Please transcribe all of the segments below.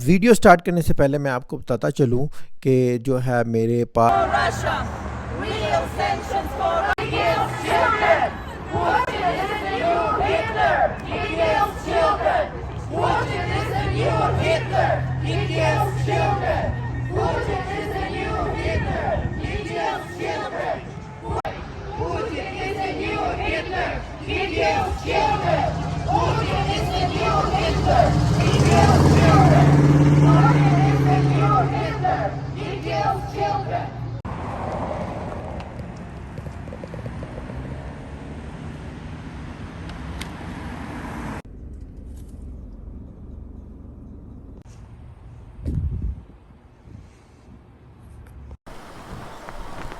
Video start करने से पहले मैं आपको बताता चलूं कि जो है मेरे पास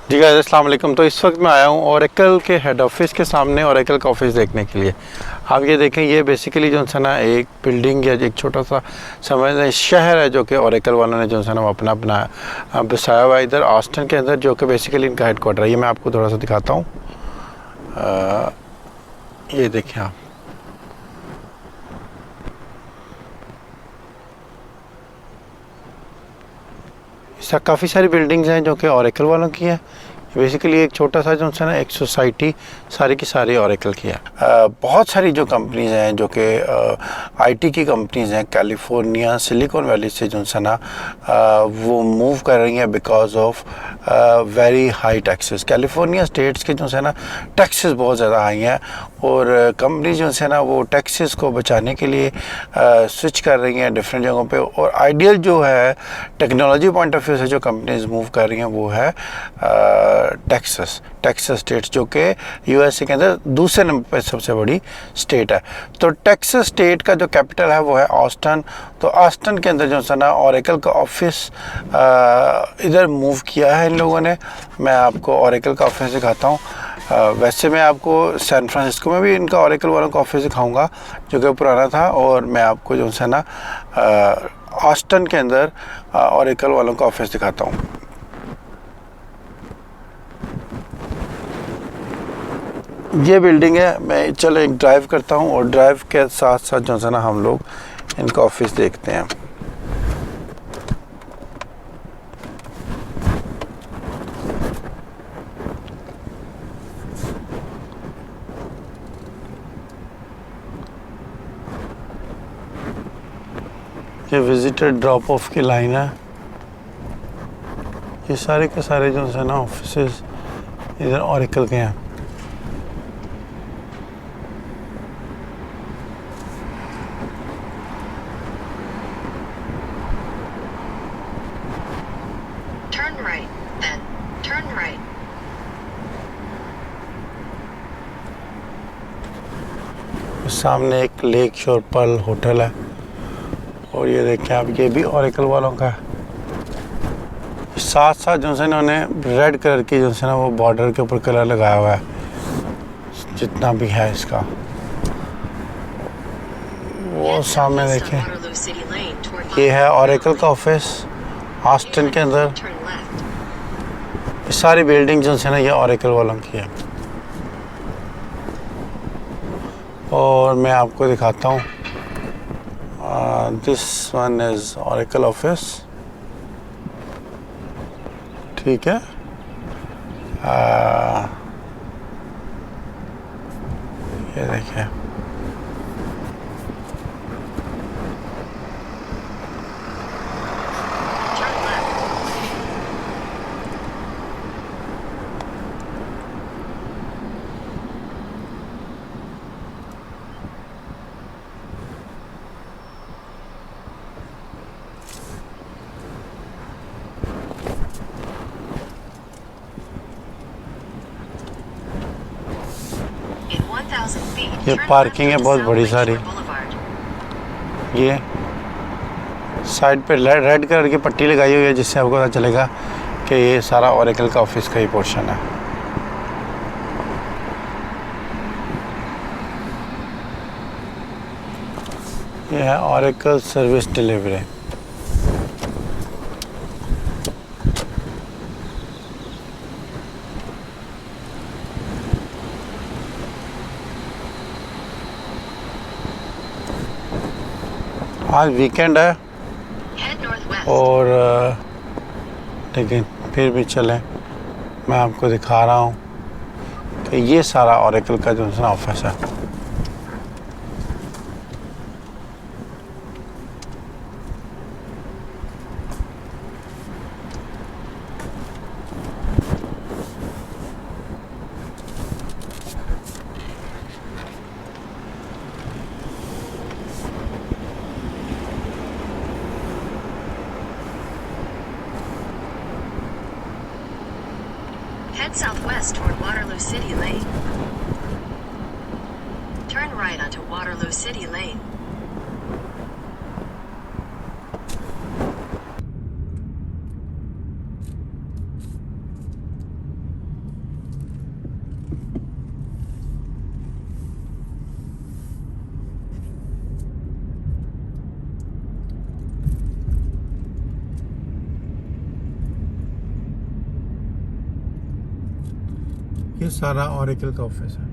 जी गाइस अस्सलाम वालेकुम। तो इस वक्त मैं आया हूँ ओरेकल के हेड ऑफिस के सामने ओरेकल का ऑफिस देखने के लिए। आप ये देखें, ये बेसिकली जो है ना एक बिल्डिंग या एक छोटा सा समझ लें शहर है जो कि ओरेकल वालों ने जो है ना वो अपना बनाया बसाया हुआ इधर ऑस्टन के अंदर, जो कि बेसिकली इनका हेड क्वार्टर है। ये मैं आपको थोड़ा सा दिखाता हूँ। ये देखें आप, इसका काफ़ी सारी बिल्डिंग्स हैं जो कि ओरेकल वालों की है। बेसिकली एक छोटा सा जो है ना एक सोसाइटी सारी की सारी ओरेकल की है। बहुत सारी जो कंपनीज हैं जो कि आईटी की कंपनीज हैं कैलिफोर्निया सिलिकॉन वैली से जो है ना वो मूव कर रही हैं because of very high taxes. California states के जो है ना टैक्सेस बहुत ज़्यादा हाई हैं और कंपनी जो है ना वो टैक्सेस को बचाने के लिए स्विच कर रही हैं डिफरेंट जगहों पे। और आइडियल जो है टेक्नोलॉजी पॉइंट ऑफ व्यू से जो कंपनीज मूव कर रही हैं वो है टेक्सास स्टेट्स, जो कि यूएसए के अंदर दूसरे नंबर पर सबसे बड़ी स्टेट है। तो टेक्सास स्टेट का जो कैपिटल है वो है ऑस्टन। तो ऑस्टन के अंदर जो है ना ओरेकल का ऑफिस इधर मूव किया है इन लोगों ने। मैं आपको ओरेकल का ऑफिस दिखाता हूँ। वैसे मैं आपको सैन फ्रांसिस्को में भी इनका ओरेकल वालों का ऑफिस दिखाऊंगा जो कि पुराना था, और मैं आपको जो है ना ऑस्टन के अंदर ओरेकल वालों का ऑफिस दिखाता हूँ। ये बिल्डिंग है। मैं चलो एक ड्राइव करता हूँ और ड्राइव के साथ साथ जो है ना हम लोग इनका ऑफिस देखते हैं। ये विजिटर ड्रॉप ऑफ की लाइन है। ये सारे के सारे जो है ना ऑफिस इधर ओरेकल के हैं। सामने एक लेक शोर पर्ल होटल है और ये देखें आप, ये भी ओरेकल वालों का है। साथ साथ जो है इन्होंने रेड कलर की जो है ना वो बॉर्डर के ऊपर कलर लगाया हुआ है जितना भी है इसका। वो सामने देखें, ये है ओरेकल का ऑफिस ऑस्टन के अंदर। सारी बिल्डिंग जो है ना ये ओरेकल वालों की है। और मैं आपको दिखाता हूँ, this one is Oracle office. ठीक है, ये देखिए ये पार्किंग है बहुत बड़ी सारी। ये साइड पे रेड कलर की पट्टी लगाई हुई है जिससे आपको पता चलेगा कि ये सारा ओरेकल का ऑफिस का ही पोर्शन है। ये है ओरेकल सर्विस डिलीवरी। आज वीकेंड है और लेकिन फिर भी चलें, मैं आपको दिखा रहा हूँ कि ये सारा ऑरेकल का जो है ना ऑफिस है। Head southwest toward Waterloo City Lane. Turn right onto Waterloo City Lane. ये सारा ऑरेकल का ऑफिस है।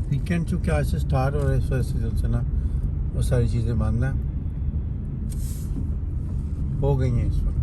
वीकेंड चूँकि आज से स्टार्ट हो रहा है, इस वजह से जो है ना वो सारी चीज़ें बंद हैं, हो गई हैं इस वक्त।